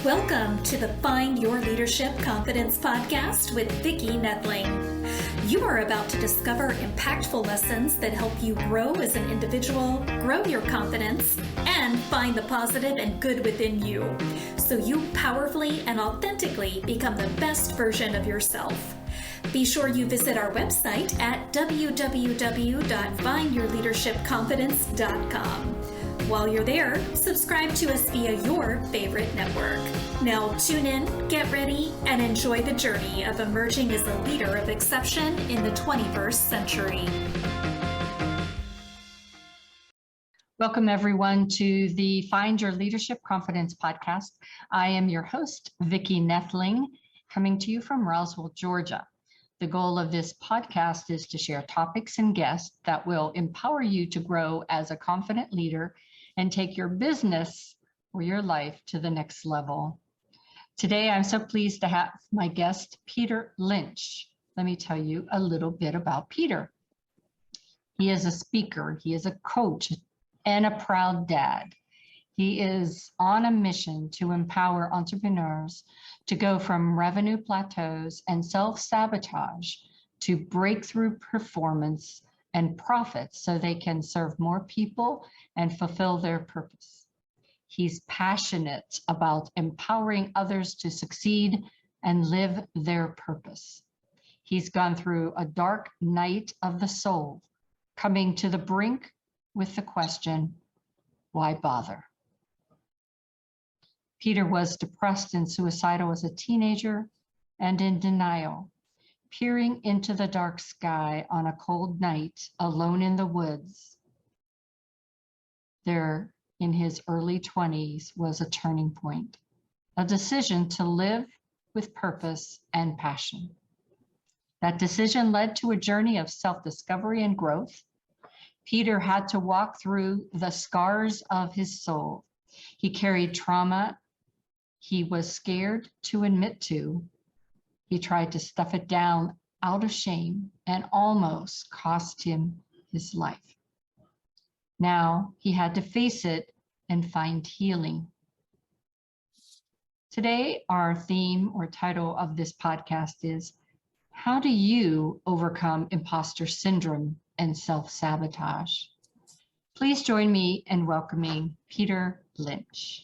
Welcome to the Find Your Leadership Confidence podcast with Vicki Nedling. You are about to discover impactful lessons that help you grow as an individual, grow your confidence, and find the positive and good within you, so you powerfully and authentically become the best version of yourself. Be sure you visit our website at www.findyourleadershipconfidence.com. While you're there, subscribe to us via your favorite network. Now tune in, get ready, and enjoy the journey of emerging as a leader of exception in the 21st century. Welcome, everyone, to the Find Your Leadership Confidence podcast. I am your host, Vicki Nedling, coming to you from Roswell, Georgia. The goal of this podcast is to share topics and guests that will empower you to grow as a confident leader and take your business or your life to the next level. Today, I'm so pleased to have my guest, Peter Lynch. Let me tell you a little bit about Peter. He is a speaker, he is a coach, and a proud dad. He is on a mission to empower entrepreneurs to go from revenue plateaus and self-sabotage to breakthrough performance and profits so they can serve more people and fulfill their purpose. He's passionate about empowering others to succeed and live their purpose. He's gone through a dark night of the soul, coming to the brink with the question, why bother? Peter was depressed and suicidal as a teenager and in denial, peering into the dark sky on a cold night, alone in the woods. There, in his early 20s, was a turning point, a decision to live with purpose and passion. That decision led to a journey of self-discovery and growth. Peter had to walk through the scars of his soul. He carried trauma he was scared to admit to. He tried to stuff it down out of shame and almost cost him his life. Now he had to face it and find healing. Today, our theme or title of this podcast is, how do you overcome imposter syndrome and self-sabotage? Please join me in welcoming Peter Lynch.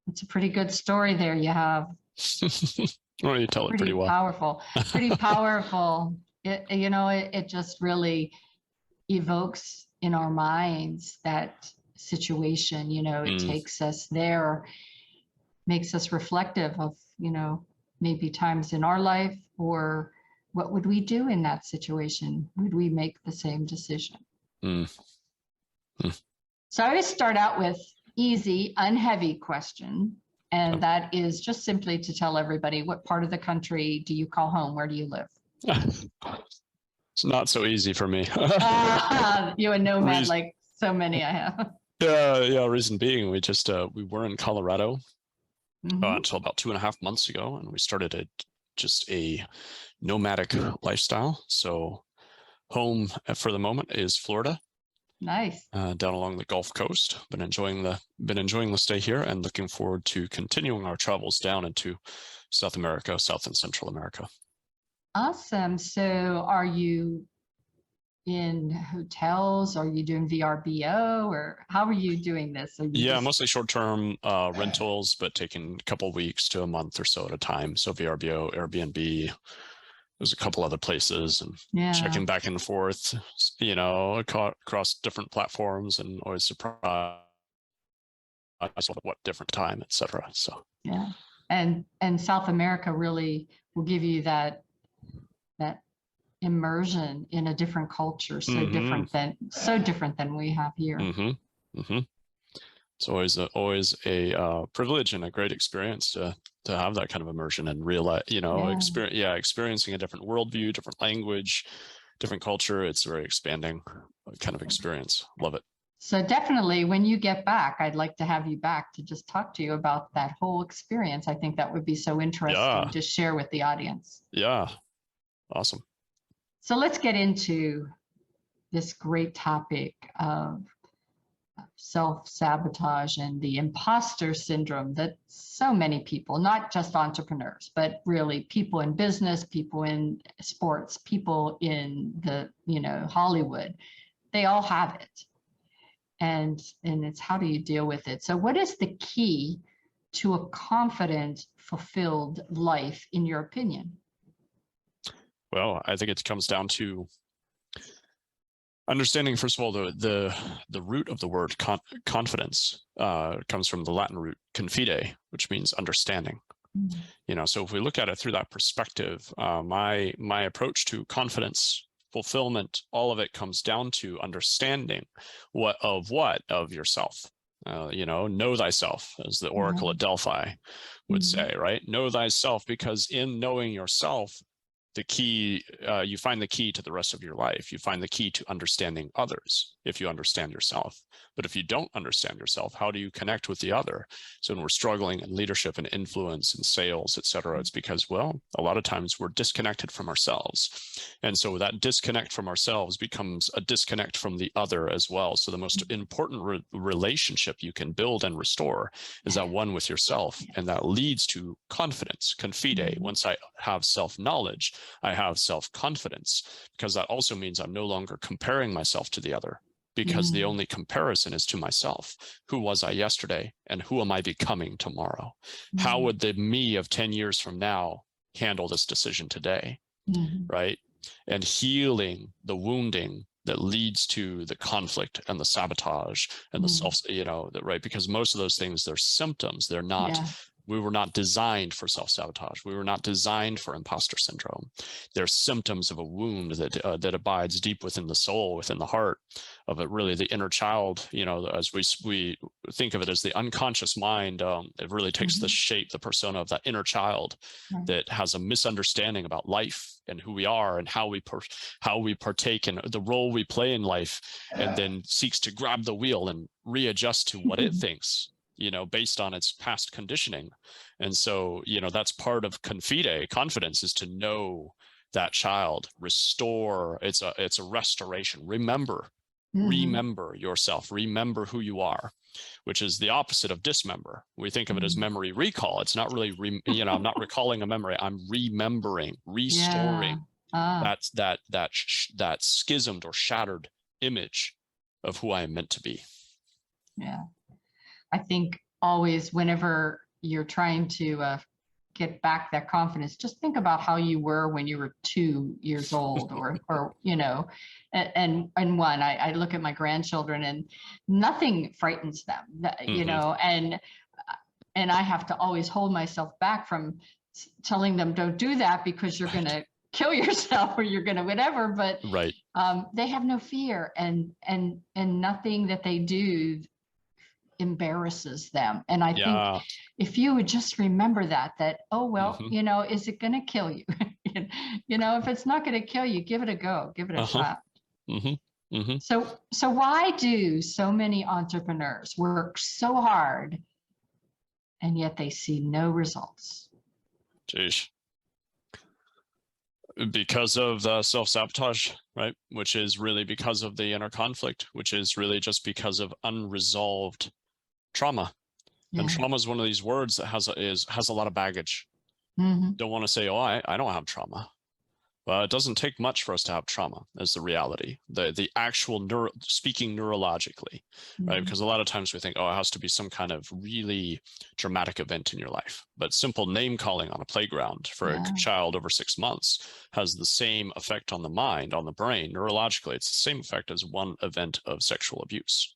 It's a pretty good story there you have. Well, you tell it pretty well. Pretty powerful. It just really evokes in our minds that situation, it takes us there, makes us reflective of, maybe times in our life, or what would we do in that situation? Would we make the same decision? So I always start out with easy, unheavy question. And that is just simply to tell everybody, what part of the country do you call home? Where do you live? It's not so easy for me. You a nomad like so many I have. Yeah. Reason being, we were in Colorado until about 2.5 months ago, and we started just a nomadic lifestyle. So home for the moment is Florida. Nice. Down along the Gulf Coast. Been enjoying the stay here, and looking forward to continuing our travels down into South America, South and Central America. Awesome. So are you in hotels? Are you doing VRBO, or how are you doing this? Mostly short-term rentals, but taking a couple of weeks to a month or so at a time. So VRBO, Airbnb. There's a couple other places, and checking back and forth, across different platforms, and always surprised what different time, etc. So and South America really will give you that immersion in a different culture, so different than we have here. It's always a privilege and a great experience to have that kind of immersion and realize, experiencing a different worldview, different language, different culture. It's a very expanding kind of experience. Love it. So definitely when you get back, I'd like to have you back to just talk to you about that whole experience. I think that would be so interesting to share with the audience. Yeah. Awesome. So let's get into this great topic of self-sabotage and the imposter syndrome that so many people, not just entrepreneurs, but really people in business, people in sports, people in the, Hollywood, they all have it. And it's how do you deal with it? So what is the key to a confident, fulfilled life, in your opinion? Well, I think it comes down to understanding, first of all, the root of the word confidence comes from the Latin root confide, which means understanding. Mm-hmm. So if we look at it through that perspective, my approach to confidence, fulfillment, all of it comes down to understanding what of yourself. Know thyself, as the Oracle at Delphi would say, right? Know thyself, because in knowing yourself, the key, you find the key to the rest of your life. You find the key to understanding others if you understand yourself. But if you don't understand yourself, how do you connect with the other? So when we're struggling in leadership and influence and sales, et cetera, it's because, well, a lot of times we're disconnected from ourselves. And so that disconnect from ourselves becomes a disconnect from the other as well. So the most important relationship you can build and restore is that one with yourself. And that leads to confidence, confide. Once I have self-knowledge, I have self-confidence, because that also means I'm no longer comparing myself to the other, because the only comparison is to myself. Who was I yesterday, and who am I becoming tomorrow? How would the me of 10 years from now handle this decision today, right? And healing the wounding that leads to the conflict and the sabotage and the self, right? Because most of those things, they're symptoms. They're not, we were not designed for self-sabotage. We were not designed for imposter syndrome. They're symptoms of a wound that abides deep within the soul, within the heart of it, really the inner child, as we think of it as the unconscious mind. It really takes the shape, the persona of that inner child that has a misunderstanding about life and who we are and how we partake in the role we play in life, and then seeks to grab the wheel and readjust to what it thinks, based on its past conditioning. And so, that's part of confidence, is to know that child, restore. It's a restoration. Remember yourself, remember who you are, which is the opposite of dismember. We think of it as memory recall. It's not really, I'm not recalling a memory. I'm remembering, restoring that schismed or shattered image of who I am meant to be. Yeah. I think always, whenever you're trying to get back that confidence, just think about how you were when you were 2 years old, or and one. I look at my grandchildren, and nothing frightens them, and I have to always hold myself back from telling them, don't do that, because you're going to kill yourself, or you're going to whatever. But they have no fear, and nothing that they do embarrasses them. And I think if you would just remember that, oh, well, is it going to kill you? If it's not going to kill you, give it a go, give it a shot. So why do so many entrepreneurs work so hard and yet they see no results? Jeez. Because of the self-sabotage, right? Which is really because of the inner conflict, which is really just because of unresolved trauma. And trauma is one of these words that has a lot of baggage. Don't want to say, oh, I don't have trauma. Well, it doesn't take much for us to have trauma, is the reality. The actual speaking neurologically, right? Because a lot of times we think, oh, it has to be some kind of really dramatic event in your life. But simple name calling on a playground for a child over 6 months has the same effect on the mind, on the brain, neurologically. It's the same effect as one event of sexual abuse.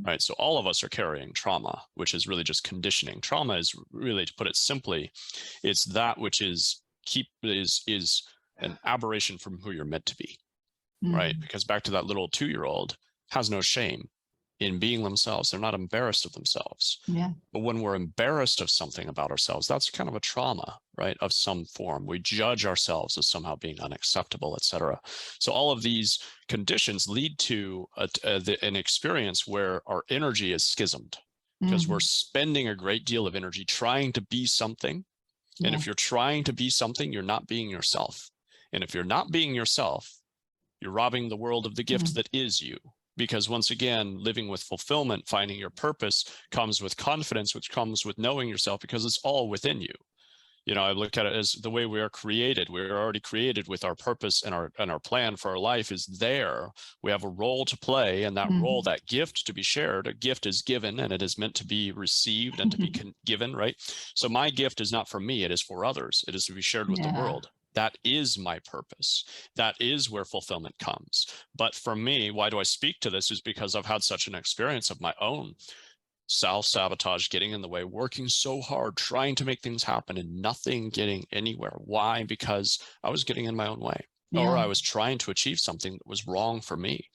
Right. So all of us are carrying trauma, which is really just conditioning. Trauma is really, to put it simply, it's that which is an aberration from who you're meant to be, right? Because back to that little 2-year-old has no shame in being themselves. They're not embarrassed of themselves. But when we're embarrassed of something about ourselves, that's kind of a trauma, right? Of some form. We judge ourselves as somehow being unacceptable, etc. So all of these conditions lead to an experience where our energy is schismed, because we're spending a great deal of energy trying to be something. And if you're trying to be something, you're not being yourself. And if you're not being yourself, you're robbing the world of the gift that is you. Because once again, living with fulfillment, finding your purpose comes with confidence, which comes with knowing yourself, because it's all within you. I look at it as the way we are created. We're already created with our purpose, and our plan for our life is there. We have a role to play, and that role, that gift to be shared, a gift is given, and it is meant to be received and to be given, right? So my gift is not for me, it is for others. It is to be shared with the world. That is my purpose. That is where fulfillment comes. But for me, why do I speak to this is because I've had such an experience of my own self-sabotage, getting in the way, working so hard, trying to make things happen and nothing getting anywhere. Why? Because I was getting in my own way, or I was trying to achieve something that was wrong for me,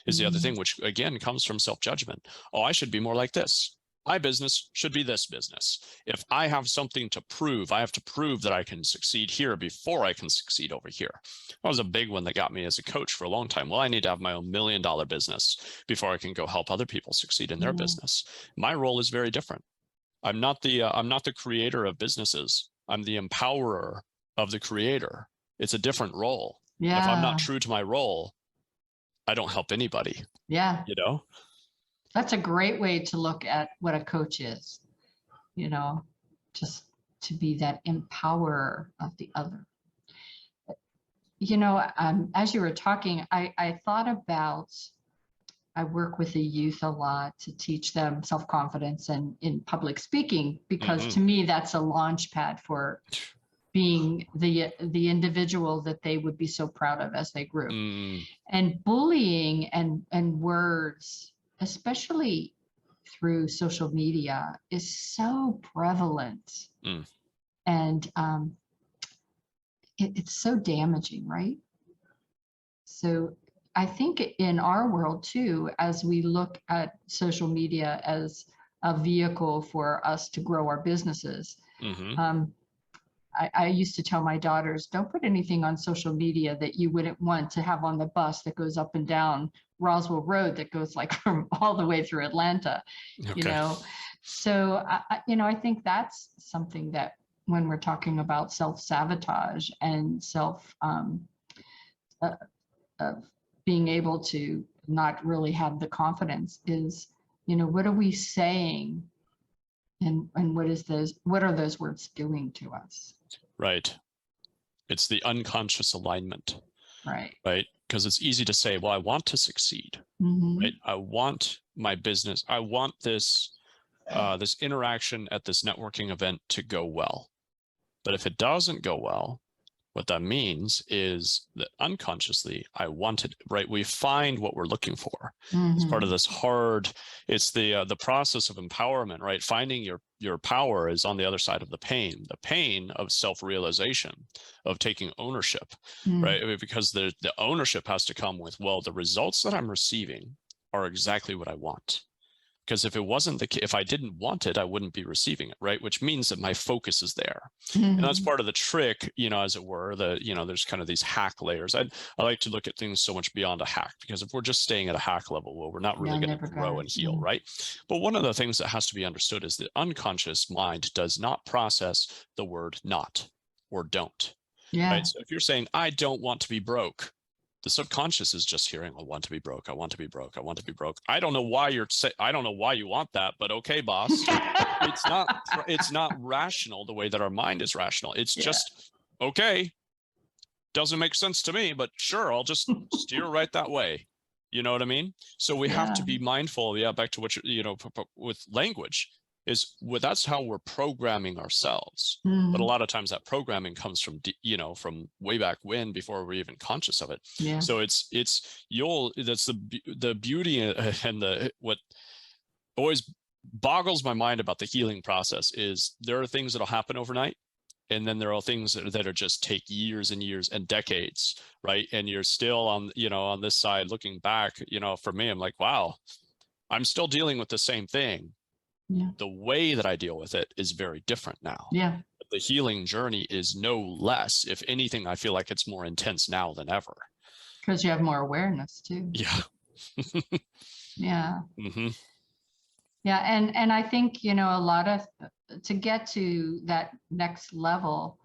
is the other thing, which again comes from self-judgment. Oh, I should be more like this. My business should be this business. If I have something to prove, I have to prove that I can succeed here before I can succeed over here. That was a big one that got me as a coach for a long time. Well, I need to have my own $1 million business before I can go help other people succeed in their business. My role is very different. I'm not the creator of businesses. I'm the empowerer of the creator. It's a different role. Yeah. If I'm not true to my role, I don't help anybody. Yeah. That's a great way to look at what a coach is, just to be that empowerer of the other. As you were talking, I thought about, I work with the youth a lot to teach them self-confidence and in public speaking, because to me, that's a launch pad for being the individual that they would be so proud of as they grew. And bullying and words, especially through social media, is so prevalent. And it's so damaging, right? So I think in our world too, as we look at social media as a vehicle for us to grow our businesses, I used to tell my daughters, don't put anything on social media that you wouldn't want to have on the bus that goes up and down Roswell Road, that goes like from all the way through Atlanta, So, I think that's something that when we're talking about self-sabotage and being able to not really have the confidence is, what are we saying? And what are those words doing to us? Right. It's the unconscious alignment. Right. Right. Because it's easy to say, well, I want to succeed. Right. I want my business. I want this interaction at this networking event to go well. But if it doesn't go well, what that means is that unconsciously, I want it, right? We find what we're looking for. It's part of this it's the process of empowerment, right? Finding your power is on the other side of the pain of self-realization, of taking ownership, right? Because the ownership has to come with, well, the results that I'm receiving are exactly what I want. Because if I didn't want it, I wouldn't be receiving it, right? Which means that my focus is there. And that's part of the trick, as it were, there's kind of these hack layers. I like to look at things so much beyond a hack, because if we're just staying at a hack level, well, we're not really going to grow and heal, right? But one of the things that has to be understood is the unconscious mind does not process the word not or don't. Right? So if you're saying, I don't want to be broke, the subconscious is just hearing, I want to be broke. I want to be broke. I want to be broke. I don't know why I don't know why you want that, but okay, boss. It's not rational the way that our mind is rational. It's just, okay, doesn't make sense to me, but sure, I'll just steer right that way. You know what I mean? So we have to be mindful. Back to what with language. That's how we're programming ourselves. But a lot of times that programming comes from from way back when, before we're even conscious of it. So that's the beauty and what always boggles my mind about the healing process is there are things that'll happen overnight, and then there are things that are just take years and years and decades, right? And you're still on this side looking back. For me, I'm like, wow, I'm still dealing with the same thing. The way that I deal with it is very different now. But the healing journey is no less. If anything, I feel like it's more intense now than ever. Because you have more awareness too. Yeah. And I think, a lot of, to get to that next level,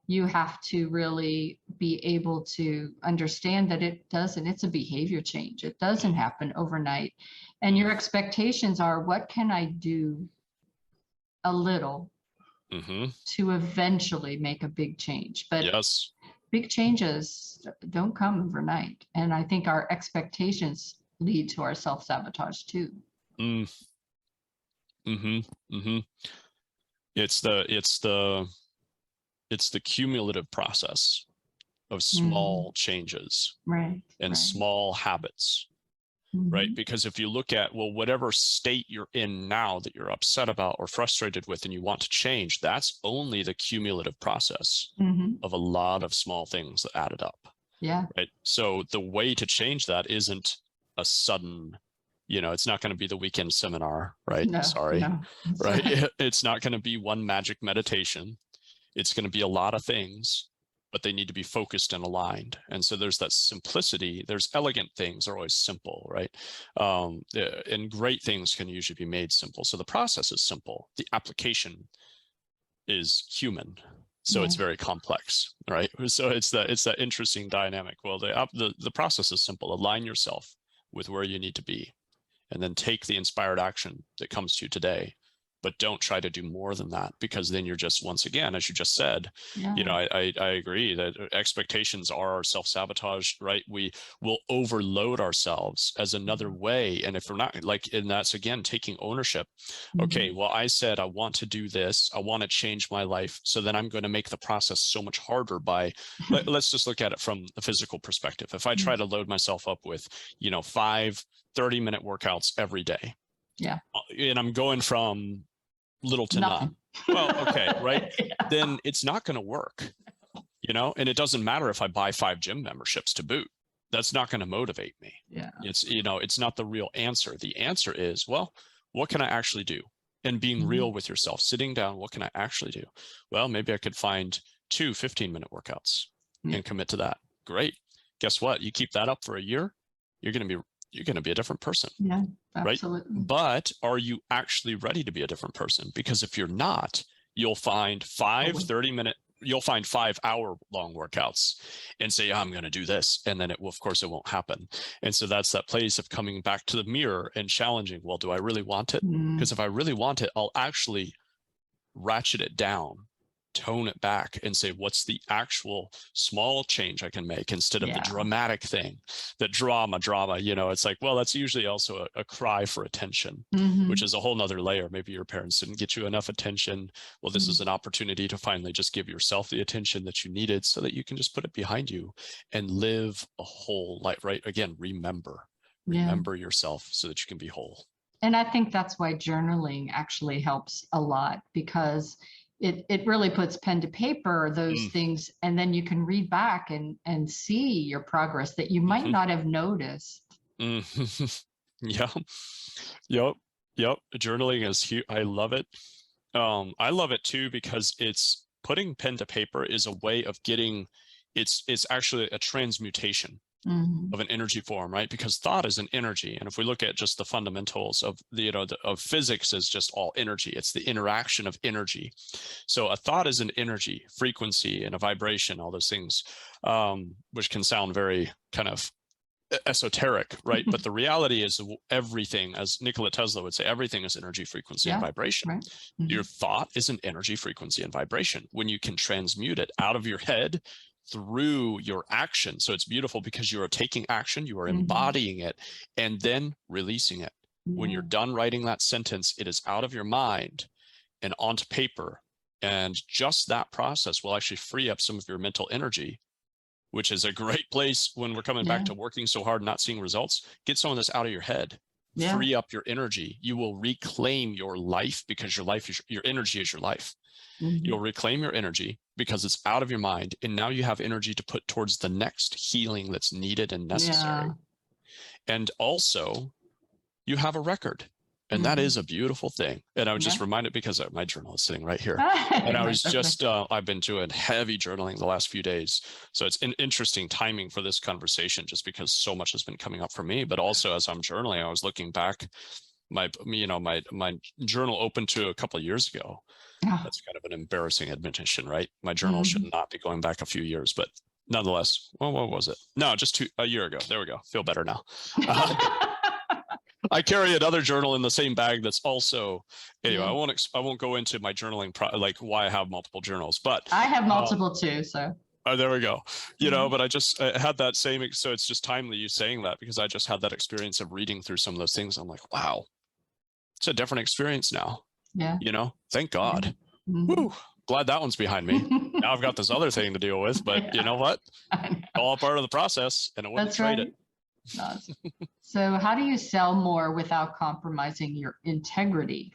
you have to really be able to understand that it's a behavior change. It doesn't happen overnight. And your expectations are, what can I do a little to eventually make a big change? But yes, big changes don't come overnight. And I think our expectations lead to our self-sabotage too. It's the cumulative process of small changes and small habits, right? Because if you look at, well, whatever state you're in now that you're upset about or frustrated with and you want to change, that's only the cumulative process of a lot of small things that added up. Yeah. Right. So the way to change that isn't a sudden, it's not going to be the weekend seminar, right? No, Sorry. no. Right. It's not going to be one magic meditation. It's going to be a lot of things, but they need to be focused and aligned. And so there's that simplicity. There's elegant things are always simple, right? And great things can usually be made simple. So the process is simple. The application is human. So it's very complex, right? So it's that interesting dynamic. Well, the process is simple. Align yourself with where you need to be, and then take the inspired action that comes to you today. But don't try to do more than that, because then you're just, once again, as you just said, I agree that expectations are our self-sabotage, right? We will overload ourselves as another way. And if we're not and that's again, taking ownership. Okay, well, I said, I want to do this. I want to change my life. So then I'm going to make the process so much harder by, let's just look at it from the physical perspective. If I try to load myself up with, 5 30-minute workouts every day. Yeah. And I'm going from little to none. Well, okay, right? Then it's not going to work, and it doesn't matter if I buy 5 gym memberships to boot. That's not going to motivate me. Yeah. It's not the real answer. The answer is, well, what can I actually do? And being real with yourself, sitting down, what can I actually do? Well, maybe I could find 2 15-minute workouts and commit to that. Great. Guess what? You keep that up for a year, you're going to be a different person. Yeah, absolutely. Right? But are you actually ready to be a different person? Because if you're not, you'll find 5 5-hour-long workouts and say, I'm going to do this. And then of course it won't happen. And so that's that place of coming back to the mirror and challenging, well, do I really want it? Because if I really want it, I'll actually ratchet it down, tone it back, and say, what's the actual small change I can make instead of the dramatic thing, the drama, it's like, well, that's usually also a cry for attention, which is a whole nother layer. Maybe your parents didn't get you enough attention. Well, this is an opportunity to finally just give yourself the attention that you needed so that you can just put it behind you and live a whole life, right? Again, remember yourself so that you can be whole. And I think that's why journaling actually helps a lot, because it really puts pen to paper, those things, and then you can read back and see your progress that you might not have noticed. Yep. Journaling is huge. I love it. I love it too, because it's putting pen to paper is a way of getting, it's actually a transmutation of an energy form, right? Because thought is an energy. And if we look at just the fundamentals of of physics, is just all energy. It's the interaction of energy. So a thought is an energy, frequency, and a vibration, all those things, which can sound very kind of esoteric, right? But the reality is everything, as Nikola Tesla would say, everything is energy, frequency, and vibration. Right. Your thought is an energy, frequency, and vibration. When you can transmute it out of your head through your action. So it's beautiful because you are taking action, you are embodying it, and then releasing it. When you're done writing that sentence, it is out of your mind and onto paper. And just that process will actually free up some of your mental energy, which is a great place when we're coming back to working so hard, not seeing results. Get some of this out of your head. Free up your energy. You will reclaim your life, because your energy is your life. You'll reclaim your energy because it's out of your mind. And now you have energy to put towards the next healing that's needed and necessary. And also, you have a record. And that is a beautiful thing. And I was just reminded, because my journal is sitting right here. And I was just, I've been doing heavy journaling the last few days. So it's an interesting timing for this conversation, just because so much has been coming up for me. But also, as I'm journaling, I was looking back, my journal opened to a couple of years ago. That's kind of an embarrassing admission, right? My journal should not be going back a few years, but nonetheless, well, what was it? No, just a year ago. There we go. Feel better now. I carry another journal in the same bag that's also, anyway, I won't go into my journaling, like why I have multiple journals, but I have multiple too, so. Oh, there we go. But I just had that same, so it's just timely you saying that, because I just had that experience of reading through some of those things. I'm like, wow, it's a different experience now. Yeah. Thank God. Woo, glad that one's behind me. Now I've got this other thing to deal with, but you know what? All part of the process, and I wouldn't trade it. Awesome. So how do you sell more without compromising your integrity?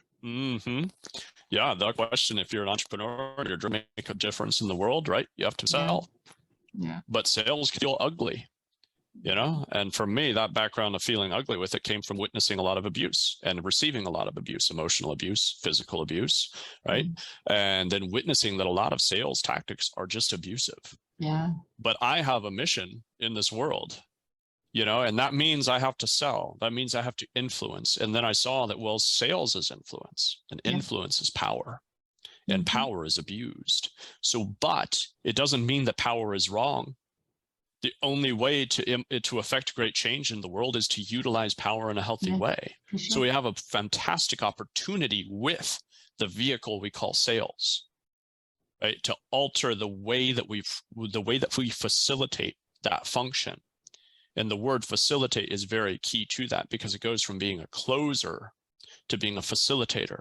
Yeah, the question, if you're an entrepreneur, you're trying to make a difference in the world, right? You have to sell. Yeah. But sales can feel ugly, and for me, that background of feeling ugly with it came from witnessing a lot of abuse and receiving a lot of abuse, emotional abuse, physical abuse, right? And then witnessing that a lot of sales tactics are just abusive. Yeah. But I have a mission in this world, and that means I have to sell. That means I have to influence. And then I saw that, well, sales is influence, and influence is power, and power is abused. So, but it doesn't mean that power is wrong. The only way to affect great change in the world is to utilize power in a healthy way. Sure. So we have a fantastic opportunity with the vehicle we call sales, right? To alter the way that we facilitate that function. And the word facilitate is very key to that, because it goes from being a closer to being a facilitator.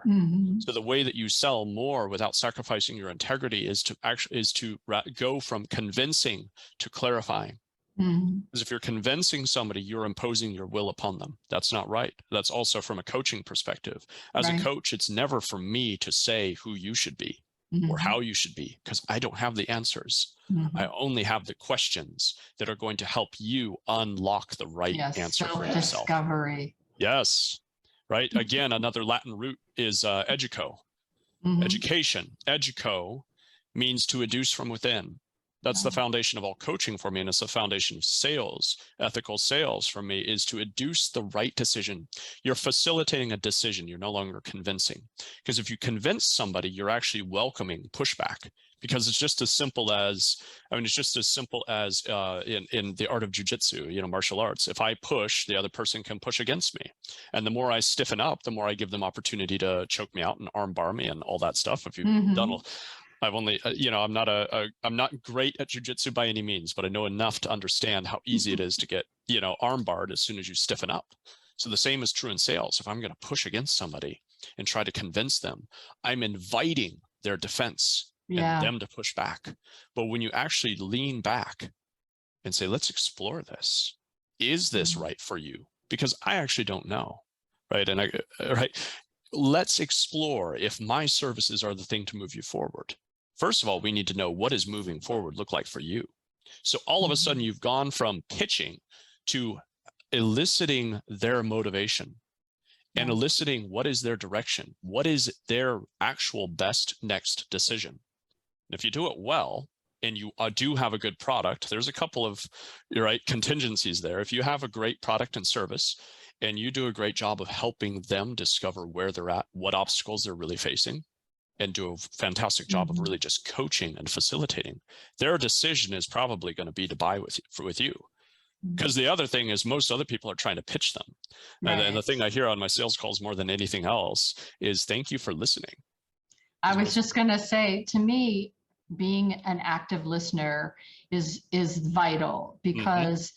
So the way that you sell more without sacrificing your integrity is to go from convincing to clarifying. Because if you're convincing somebody, you're imposing your will upon them. That's not right. That's also from a coaching perspective. As a coach, it's never for me to say who you should be or how you should be, because I don't have the answers. I only have the questions that are going to help you unlock the right answer for yourself. Self-discovery. Yes. Right. Again, another Latin root is educo, education. Educo means to educe from within. That's the foundation of all coaching for me. And it's the foundation of sales. Ethical sales for me is to educe the right decision. You're facilitating a decision. You're no longer convincing. Because if you convince somebody, you're actually welcoming pushback. Because it's just as simple as, in the art of jujitsu, martial arts. If I push, the other person can push against me. And the more I stiffen up, the more I give them opportunity to choke me out and arm bar me and all that stuff. If you've done, I've only, I'm not great at jujitsu by any means, but I know enough to understand how easy it is to get, arm barred as soon as you stiffen up. So the same is true in sales. If I'm going to push against somebody and try to convince them, I'm inviting their defense. And them to push back. But when you actually lean back and say, let's explore this. Is this right for you? Because I actually don't know. Right. And let's explore if my services are the thing to move you forward. First of all, we need to know, what does moving forward look like for you? So all of a sudden you've gone from pitching to eliciting their motivation and eliciting what is their direction, what is their actual best next decision. If you do it well, and you do have a good product, there's a couple of contingencies there. If you have a great product and service, and you do a great job of helping them discover where they're at, what obstacles they're really facing, and do a fantastic job of really just coaching and facilitating, their decision is probably going to be to buy with you. Because the other thing is, most other people are trying to pitch them. And the thing I hear on my sales calls more than anything else is, thank you for listening. I was just going to say, to me, being an active listener is vital, because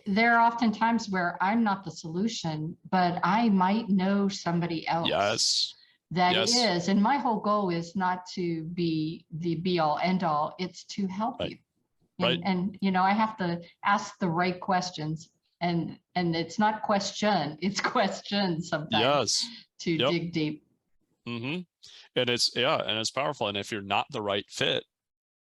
there are often times where I'm not the solution, but I might know somebody else that is. And my whole goal is not to be the be all end all. It's to help you. And I have to ask the right questions, and it's not question, it's questions sometimes to dig deep. And it's powerful. And if you're not the right fit,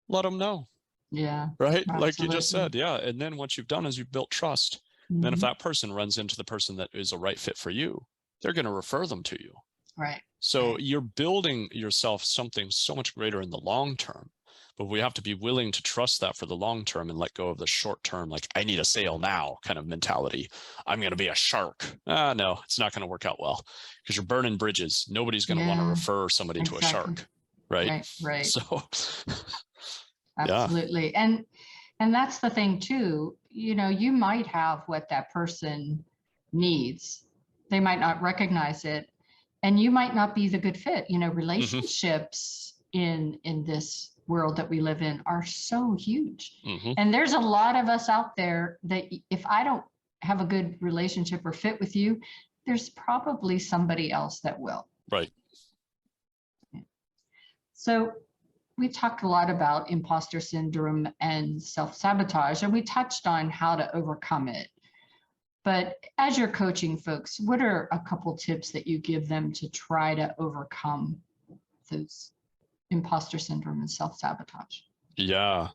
let them know. Yeah. Right. Absolutely. Like you just said. Yeah. And then what you've done is you've built trust. Then if that person runs into the person that is a right fit for you, they're going to refer them to you. Right. So you're building yourself something so much greater in the long term. But we have to be willing to trust that for the long term and let go of the short term, like, I need a sale now kind of mentality. I'm going to be a shark. No, it's not going to work out well, because you're burning bridges. Nobody's going to want to refer somebody to a shark. Right. Right. So absolutely. And And that's the thing too, you might have what that person needs. They might not recognize it, and you might not be the good fit. Relationships in this world that we live in are so huge. And there's a lot of us out there that if I don't have a good relationship or fit with you, there's probably somebody else that will. Right. So we talked a lot about imposter syndrome and self-sabotage, and we touched on how to overcome it. But as you're coaching folks, what are a couple tips that you give them to try to overcome those imposter syndrome and self-sabotage? Yeah.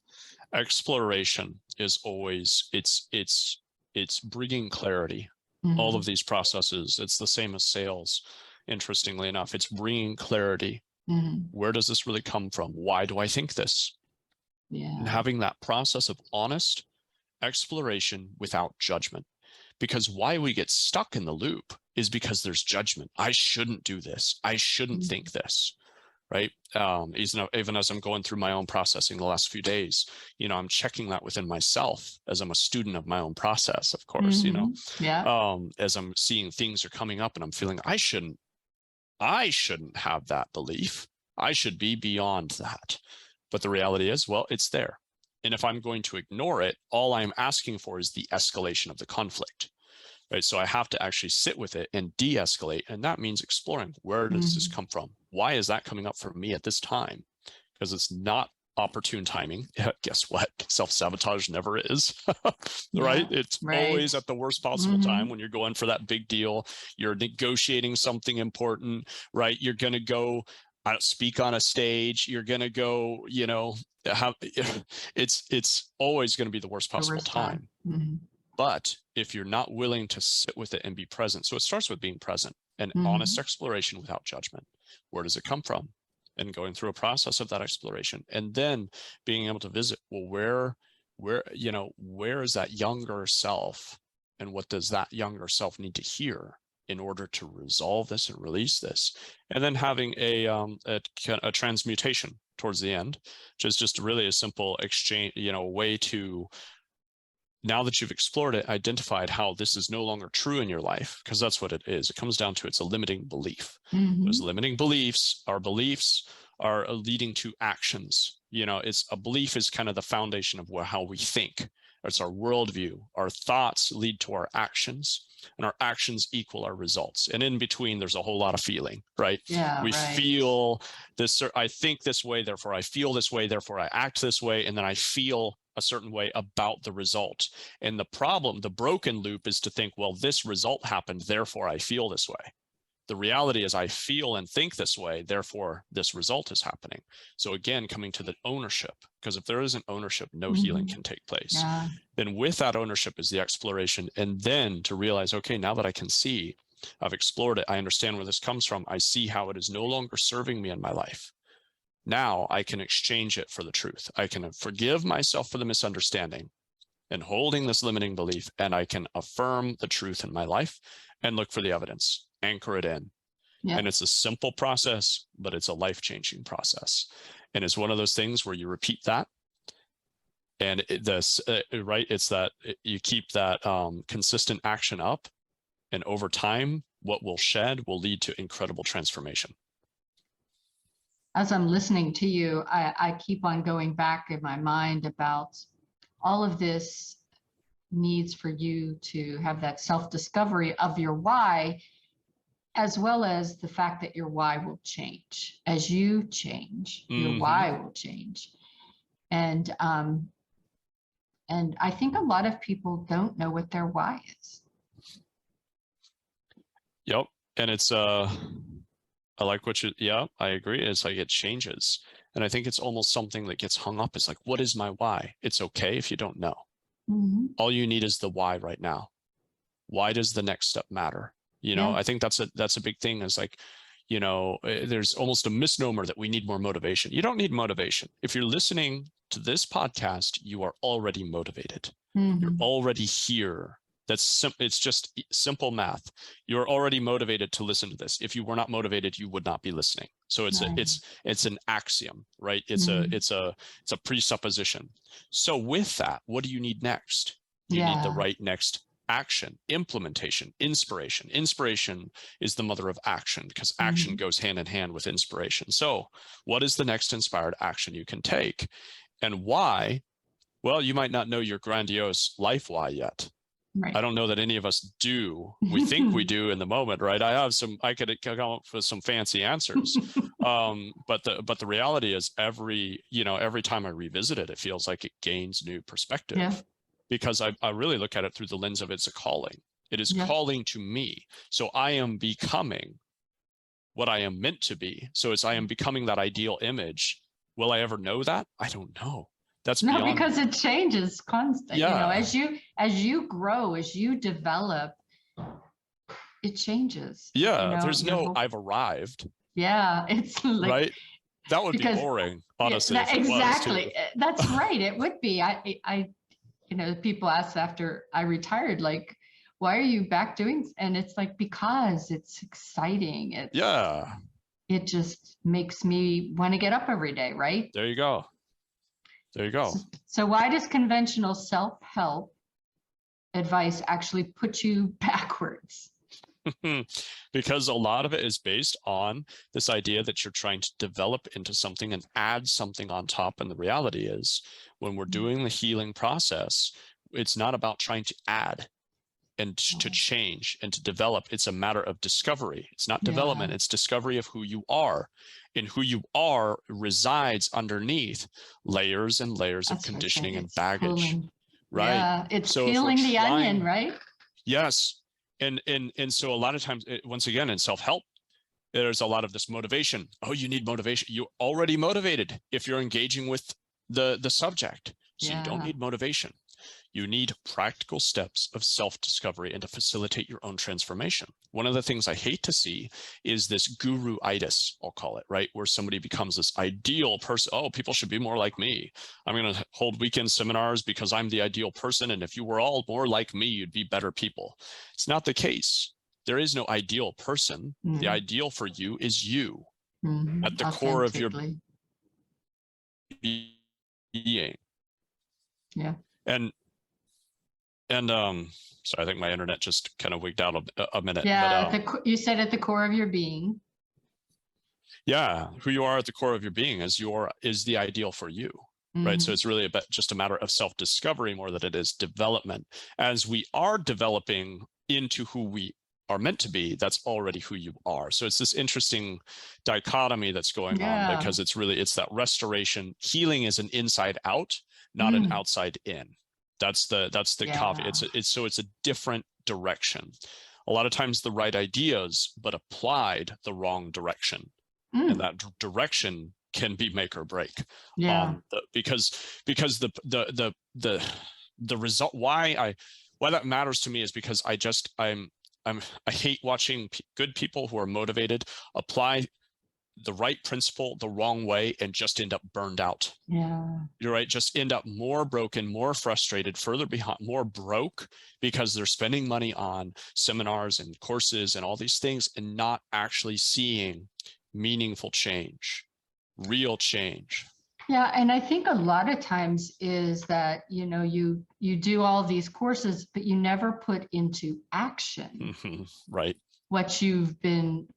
Exploration is always, it's bringing clarity. All of these processes, it's the same as sales. Interestingly enough, it's bringing clarity. Where does this really come from? Why do I think this? Yeah. And having that process of honest exploration without judgment. Because why we get stuck in the loop is because there's judgment. I shouldn't do this. I shouldn't think this, right? Even as I'm going through my own processing the last few days, I'm checking that within myself as I'm a student of my own process, of course, Yeah. As I'm seeing things are coming up and I'm feeling I shouldn't have that belief. I should be beyond that. But the reality is, well, it's there. And if I'm going to ignore it, all I'm asking for is the escalation of the conflict, right? So I have to actually sit with it and de-escalate. And that means exploring, where does this come from? Why is that coming up for me at this time? Because it's not opportune timing. Guess what? Self-sabotage never is, right? It's always at the worst possible time when you're going for that big deal. You're negotiating something important, right? You're going to go speak on a stage. You're going to go, it's always going to be the worst possible time. But if you're not willing to sit with it and be present, so it starts with being present and honest exploration without judgment. Where does it come from? And going through a process of that exploration, and then being able to visit, well, where is that younger self, and what does that younger self need to hear in order to resolve this and release this? And then having a transmutation towards the end, which is just really a simple exchange, a way to, now that you've explored it, identified how this is no longer true in your life, because that's what it is. It comes down to, it's a limiting belief. Those limiting beliefs are leading to actions. It's a belief is kind of the foundation of how we think. It's our worldview. Our thoughts lead to our actions, and our actions equal our results. And in between, there's a whole lot of feeling, right? Yeah, we feel this, I think this way, therefore I feel this way, therefore I act this way, and then I feel a certain way about the result. And the problem, the broken loop, is to think, well, this result happened, therefore I feel this way. The reality is I feel and think this way, therefore this result is happening. So again, coming to the ownership, because if there isn't ownership, no healing can take place. Yeah. Then with that ownership is the exploration. And then to realize, okay, now that I can see, I've explored it, I understand where this comes from, I see how it is no longer serving me in my life. Now I can exchange it for the truth. I can forgive myself for the misunderstanding and holding this limiting belief, and I can affirm the truth in my life and look for the evidence, anchor it in. Yeah. And it's a simple process, but it's a life-changing process. And it's one of those things where you repeat that. And right, it's that you keep that consistent action up, and over time, what will shed will lead to incredible transformation. As I'm listening to you, I keep on going back in my mind about all of this needs for you to have that self-discovery of your why, as well as the fact that your why will change. As you change, your why will change. And I think a lot of people don't know what their why is. Yep. And it's I like what I agree. It's like it changes. And I think it's almost something that gets hung up. It's like, what is my why? It's okay if you don't know. All you need is the why right now. Why does the next step matter? I think that's a big thing, is like, there's almost a misnomer that we need more motivation. You don't need motivation. If you're listening to this podcast, you are already motivated. You're already here. It's just simple math. You're already motivated to listen to this. If you were not motivated, you would not be listening. So it's an axiom, right? It's a presupposition. So with that, what do you need next? You need the right next action, implementation, inspiration. Inspiration is the mother of action, because action goes hand in hand with inspiration. So what is the next inspired action you can take, and why? Well, you might not know your grandiose life why yet. Right. I don't know that any of us do. We think we do in the moment, right? I could come up with some fancy answers. But the reality is every time I revisit it, it feels like it gains new perspective. Yeah. Because I really look at it through the lens of it's a calling. It is calling to me. So I am becoming what I am meant to be. So as I am becoming that ideal image, will I ever know that? I don't know. That's beyond, because it changes constantly. Yeah. As you grow, as you develop, it changes. Yeah. There's no I've arrived. Yeah. It's like, right. That would be boring, honestly. Yeah, exactly. That's right. It would be. I people ask after I retired, like, why are you back doing? And it's like, because it's exciting. It just makes me want to get up every day. Right. There you go. There you go. So why does conventional self-help advice actually put you backwards? Because a lot of it is based on this idea that you're trying to develop into something and add something on top. And the reality is, when we're doing the healing process, it's not about trying to add and to change and to develop. It's a matter of discovery. It's not development. It's discovery of who you are. And who you are resides underneath layers and layers of conditioning and baggage. Right. Yeah, it's peeling the onion, right? Yes. And so a lot of times, once again, in self-help, there's a lot of this motivation. Oh, you need motivation. You're already motivated if you're engaging with the subject. So you don't need motivation. You need practical steps of self-discovery and to facilitate your own transformation. One of the things I hate to see is this guru-itis, I'll call it, right? Where somebody becomes this ideal person. Oh, people should be more like me. I'm going to hold weekend seminars because I'm the ideal person. And if you were all more like me, you'd be better people. It's not the case. There is no ideal person. The ideal for you is you at the core of your being. Yeah. And so I think my internet just kind of wigged out a minute. Yeah, but, you said at the core of your being. Yeah, who you are at the core of your being is the ideal for you, right? So it's really just a matter of self-discovery more than it is development. As we are developing into who we are meant to be, that's already who you are. So it's this interesting dichotomy that's going on, because it's that restoration. Healing is an inside out, not an outside in. That's the caveat. It's a different direction. A lot of times the right ideas, but applied the wrong direction, and that direction can be make or break. Because the result, why that matters to me is because I hate watching good people who are motivated apply the right principle the wrong way and just end up burned out. You're right. Just end up more broken, more frustrated, further behind, more broke, because they're spending money on seminars and courses and all these things and not actually seeing meaningful change, real change. Yeah. And I think a lot of times is that, you do all these courses, but you never put into action right. what you've been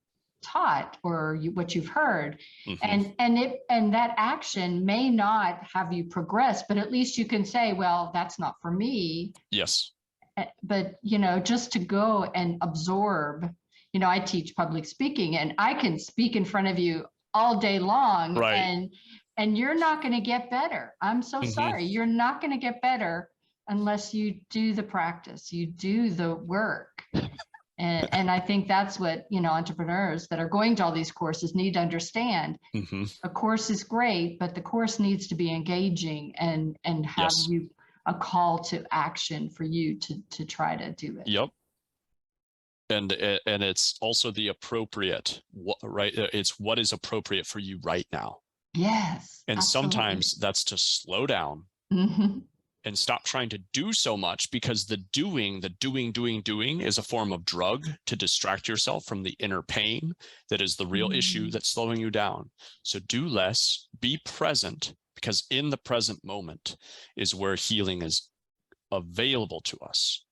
taught or what you've heard. And that action may not have you progress, but at least you can say, well, that's not for me. Yes. But just to go and absorb, I teach public speaking, and I can speak in front of you all day long, right. and you're not going to get better. I'm so sorry. You're not going to get better unless you do the practice, you do the work. And I think that's what, entrepreneurs that are going to all these courses need to understand. A course is great, but the course needs to be engaging and have you a call to action for you to try to do it. Yep. And it's also the appropriate, right? It's what is appropriate for you right now. Yes. And absolutely. Sometimes that's to slow down and stop trying to do so much, because the doing is a form of drug to distract yourself from the inner pain that is the real issue that's slowing you down. So do less, be present, because in the present moment is where healing is available to us,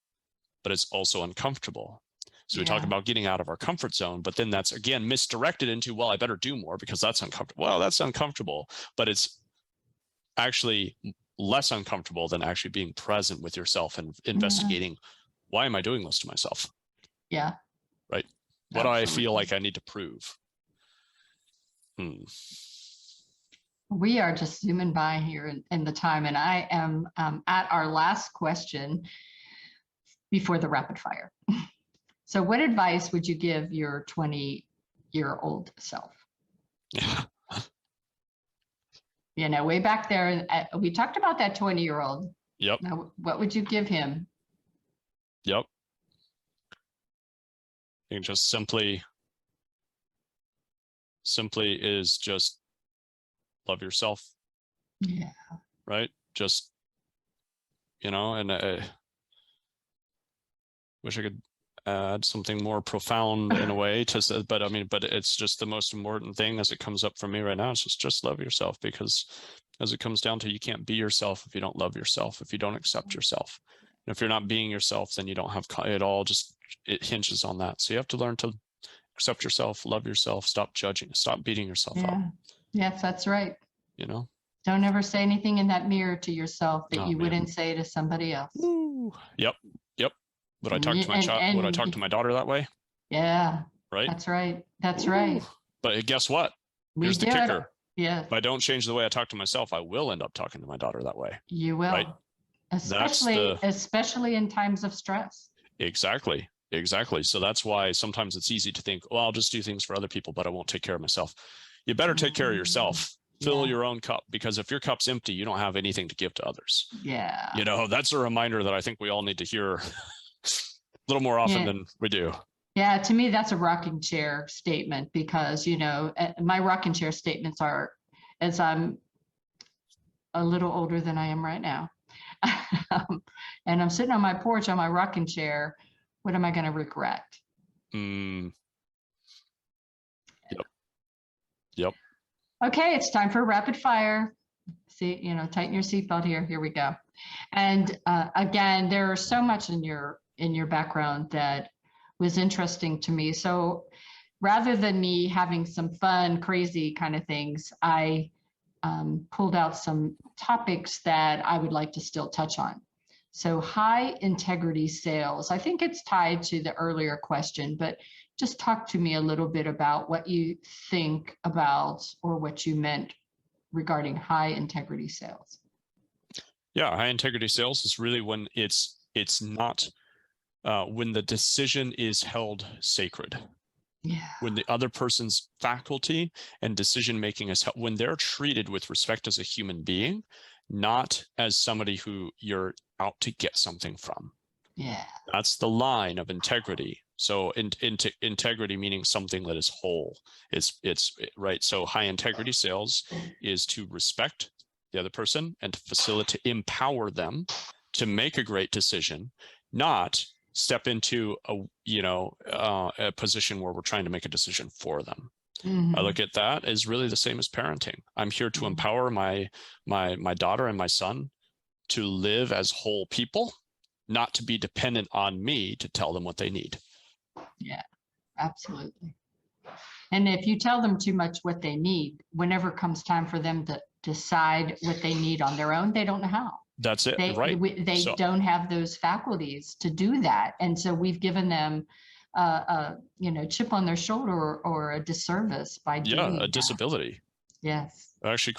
but it's also uncomfortable. So we talk about getting out of our comfort zone, but then that's again misdirected into, well, I better do more because that's uncomfortable. Well, that's uncomfortable, but it's actually less uncomfortable than actually being present with yourself and investigating, why am I doing this to myself? Yeah. Right. What do I feel like I need to prove? We are just zooming by here in the time, and I am at our last question before the rapid fire. So what advice would you give your 20-year-old self? Yeah. You know, way back there, we talked about that 20-year-old. Yep. Now, what would you give him? Yep. You just simply is just love yourself. Yeah. Right. Just, you know, and I wish I could add something more profound in a way to say, but I mean, but it's just the most important thing as it comes up for me right now. It's just love yourself, because as it comes down to, you can't be yourself if you don't love yourself, if you don't accept yourself. And if you're not being yourself, then you don't have it all. Just, it hinges on that. So you have to learn to accept yourself, love yourself, stop judging, stop beating yourself up. Yes, that's right. You know, don't ever say anything in that mirror to yourself that you wouldn't say to somebody else. Ooh. Yep. Would I talk to my child? Would I talk to my daughter that way? Yeah. Right. That's right. That's right. But guess what? Here's the kicker. Yeah. If I don't change the way I talk to myself, I will end up talking to my daughter that way. You will. Right? Especially in times of stress. Exactly. So that's why sometimes it's easy to think, well, I'll just do things for other people, but I won't take care of myself. You better take care of yourself. Fill your own cup, because if your cup's empty, you don't have anything to give to others. Yeah. You know, that's a reminder that I think we all need to hear a little more often than we do. Yeah, to me, that's a rocking chair statement, because, you know, my rocking chair statements are, as I'm a little older than I am right now, and I'm sitting on my porch on my rocking chair, what am I going to regret? Yep. Okay, it's time for rapid fire. See, you know, tighten your seatbelt here. Here we go. And again, there's so much in your background that was interesting to me. So rather than me having some fun, crazy kind of things, I pulled out some topics that I would like to still touch on. So high integrity sales, I think it's tied to the earlier question, but just talk to me a little bit about what you think about, or what you meant regarding high integrity sales. Yeah, high integrity sales is really when it's not when the decision is held sacred. Yeah. When the other person's faculty and decision making is held, when they're treated with respect as a human being, not as somebody who you're out to get something from. Yeah. That's the line of integrity. So integrity meaning something that is whole. It's right. So high integrity sales is to respect the other person and to facilitate, empower them to make a great decision, not step into a position where we're trying to make a decision for them. I look at that as really the same as parenting. I'm here to empower my daughter and my son to live as whole people, not to be dependent on me to tell them what they need. Yeah, absolutely. And if you tell them too much what they need, whenever it comes time for them to decide what they need on their own, they don't know how. That's it, right? They don't have those faculties to do that. And so we've given them chip on their shoulder, or a disservice by doing a disability. Yes. Actually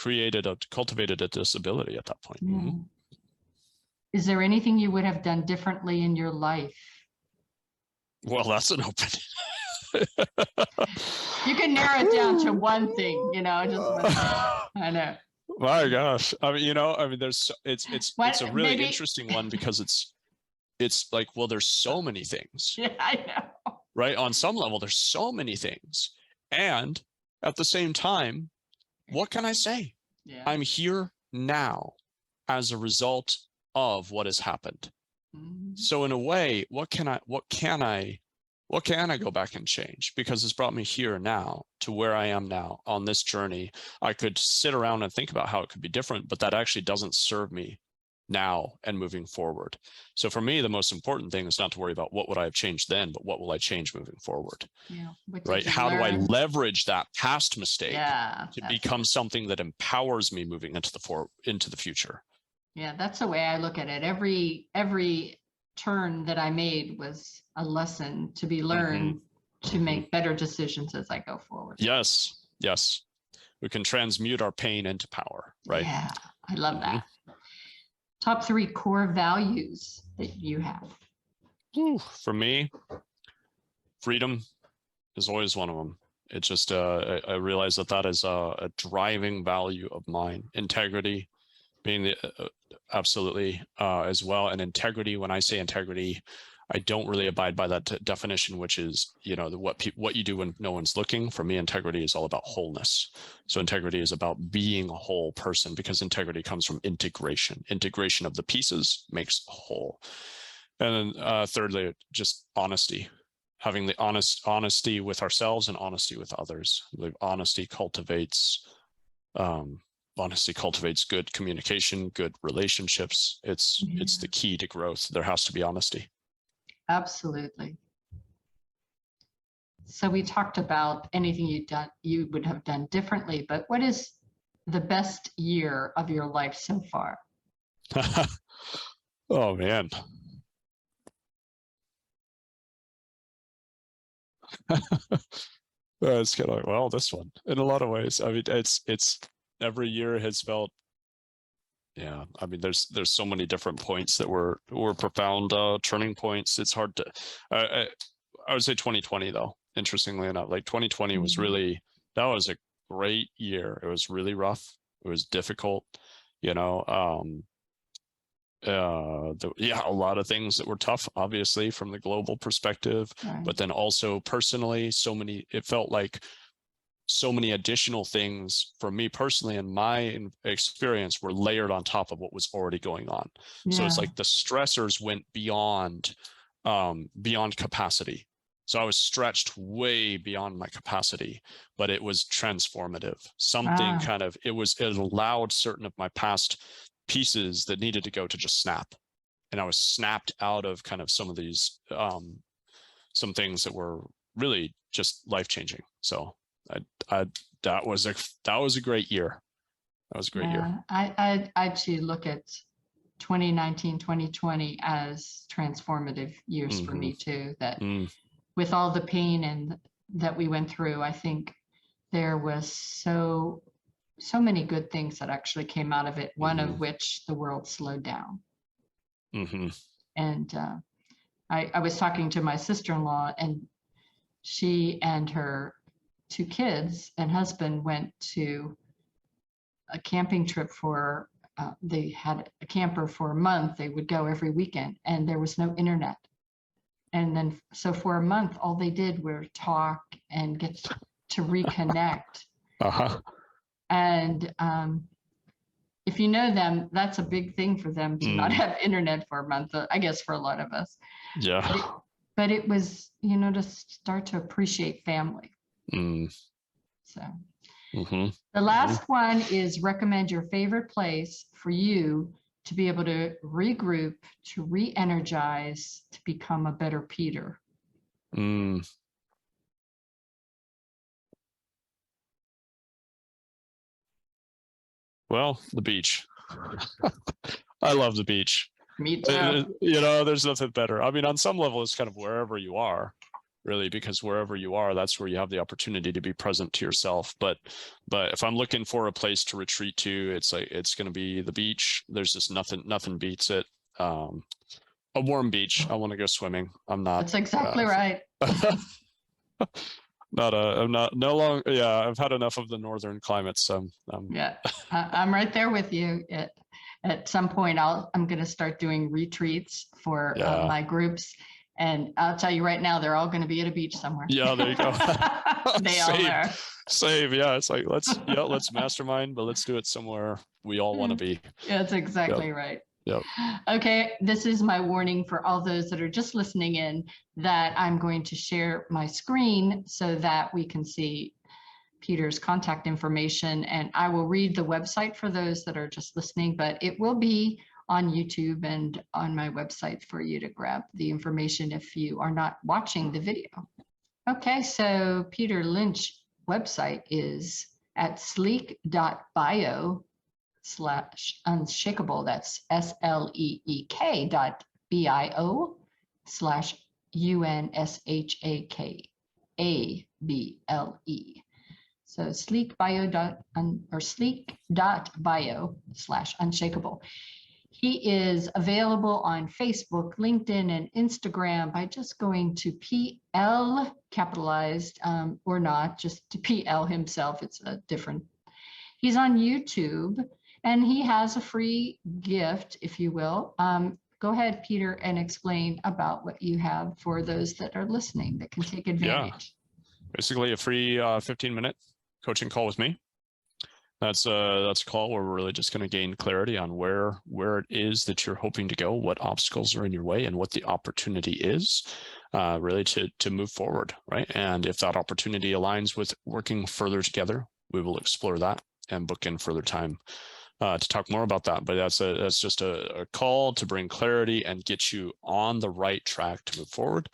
cultivated a disability at that point. Mm-hmm. Is there anything you would have done differently in your life? Well, that's an open. You can narrow it down to one thing, I know. My gosh. I mean, it's a really interesting one, because it's like, well, there's so many things. Yeah, I know. Right? On some level, there's so many things. And at the same time, what can I say? Yeah. I'm here now as a result of what has happened. Mhm. So in a way, what can I go back and change? Because it's brought me here now to where I am now on this journey. I could sit around and think about how it could be different, but that actually doesn't serve me now and moving forward. So for me, the most important thing is not to worry about what would I have changed then, but what will I change moving forward? Yeah. Right? How do I leverage that past mistake to become something that empowers me moving into the future? Yeah, that's the way I look at it. Every turn that I made was a lesson to be learned to make better decisions as I go forward. Yes. We can transmute our pain into power, right? Yeah, I love that. Top 3 core values that you have. For me, freedom is always one of them. It's just, I realize that is a driving value of mine. Integrity being the absolutely as well. And integrity, when I say integrity, I don't really abide by that definition, which is, what you do when no one's looking. For me, integrity is all about wholeness. So integrity is about being a whole person, because integrity comes from integration. Integration of the pieces makes a whole. And then thirdly, just honesty. Having the honesty with ourselves and honesty with others. Honesty cultivates good communication, good relationships. It's the key to growth. There has to be honesty. Absolutely. So we talked about anything you would have done differently, but what is the best year of your life so far? Oh man. It's kind of like, well, this one in a lot of ways. I mean, it's every year has felt, I mean, there's so many different points that were profound turning points. It's hard to, I would say 2020 though, interestingly enough, like 2020 was really, that was a great year. It was really rough. It was difficult, a lot of things that were tough, obviously, from the global perspective, but then also personally, it felt like so many additional things for me personally and my experience were layered on top of what was already going on. So it's like the stressors went beyond capacity. So I was stretched way beyond my capacity, but it was transformative. Something it allowed certain of my past pieces that needed to go to just snap. And I was snapped out of kind of some of these, some things that were really just life-changing. So that was a great year. That was a great year. I too look at 2019, 2020 as transformative years for me too, that with all the pain and that we went through, I think there was so many good things that actually came out of it, one of which the world slowed down. And I was talking to my sister-in-law, and she and her 2 kids and husband went to a camping trip for, they had a camper for a month. They would go every weekend, and there was no internet. And then, so for a month, all they did were talk and get to reconnect. And if you know them, that's a big thing for them to not have internet for a month, I guess, for a lot of us. But it was, to start to appreciate family. So the last one is recommend your favorite place for you to be able to regroup, to re-energize, to become a better Peter. Well, the beach. I love the beach. Me too. There's nothing better. I mean, on some level, it's kind of wherever you are, really, because wherever you are, that's where you have the opportunity to be present to yourself. But if I'm looking for a place to retreat to, it's going to be the beach. There's just nothing beats it. A warm beach. I want to go swimming. I'm not. That's exactly right. I've had enough of the northern climates. I'm right there with you. At some point, I'm going to start doing retreats for my groups, and I'll tell you right now, they're all going to be at a beach somewhere. Yeah, there you go. They all are. Save. Yeah, it's like let's mastermind, but let's do it somewhere we all want to be. Yeah, that's exactly right. Yep. Okay, this is my warning for all those that are just listening in, that I'm going to share my screen so that we can see Peter's contact information, and I will read the website for those that are just listening, but it will be on YouTube and on my website for you to grab the information if you are not watching the video. Okay, so Peter Lynch website is at sleek.bio/unshakable. That's sleek.bio/unshakable. So sleek.bio/unshakable. He is available on Facebook, LinkedIn, and Instagram by just going to PL capitalized or not, just to PL himself. It's a different. He's on YouTube, and he has a free gift, if you will. Go ahead, Peter, and explain about what you have for those that are listening that can take advantage. Yeah. Basically a free 15-minute coaching call with me. That's a call where we're really just going to gain clarity on where it is that you're hoping to go, what obstacles are in your way, and what the opportunity is, really to move forward, right? And if that opportunity aligns with working further together, we will explore that and book in further time to talk more about that. But that's just a call to bring clarity and get you on the right track to move forward.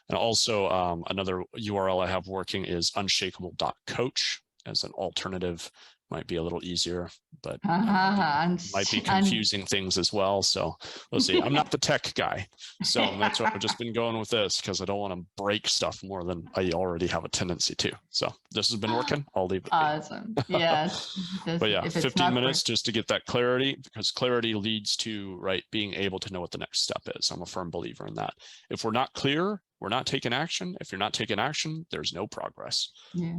And also another URL I have working is unshakable.coach as an alternative. Might be a little easier, but might be confusing things as well. So we'll see. I'm not the tech guy, so that's why I've just been going with this, because I don't want to break stuff more than I already have a tendency to. So this has been working. I'll leave it. Awesome. Yes. But yeah, 15 minutes just to get that clarity, because clarity leads to being able to know what the next step is. I'm a firm believer in that. If we're not clear, we're not taking action. If you're not taking action, there's no progress. Yeah.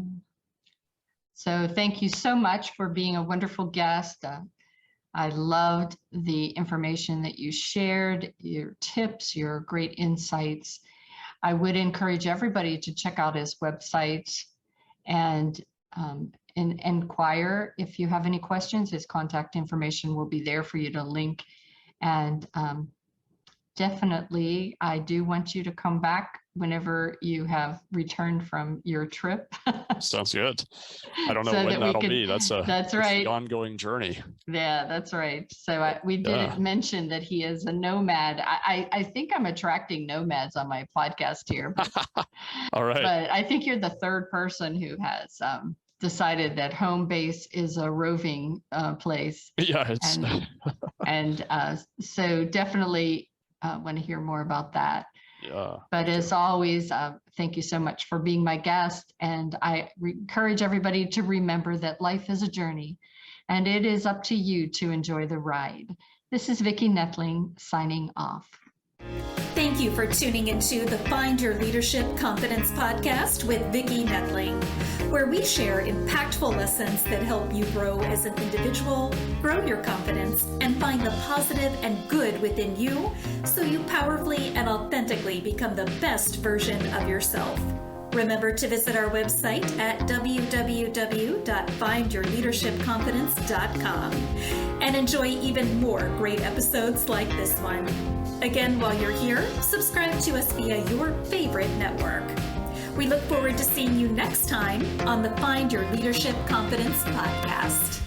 So thank you so much for being a wonderful guest. I loved the information that you shared, your tips, your great insights. I would encourage everybody to check out his website and inquire if you have any questions. His contact information will be there for you to link. And definitely, I do want you to come back whenever you have returned from your trip. Sounds good. I don't know when that'll be. That's right. The ongoing journey. Yeah, that's right. So we didn't mention that he is a nomad. I think I'm attracting nomads on my podcast here. But, all right. But I think you're the third person who has decided that home base is a roving place. Yeah. And so definitely want to hear more about that. Yeah. But as always, thank you so much for being my guest. And I encourage everybody to remember that life is a journey, and it is up to you to enjoy the ride. This is Vicki Nettling signing off. Thank you for tuning into the Find Your Leadership Confidence podcast with Vicki Nettling, where we share impactful lessons that help you grow as an individual, grow your confidence, and find the positive and good within you so you powerfully and authentically become the best version of yourself. Remember to visit our website at www.findyourleadershipconfidence.com and enjoy even more great episodes like this one. Again, while you're here, subscribe to us via your favorite network. We look forward to seeing you next time on the Find Your Leadership Confidence podcast.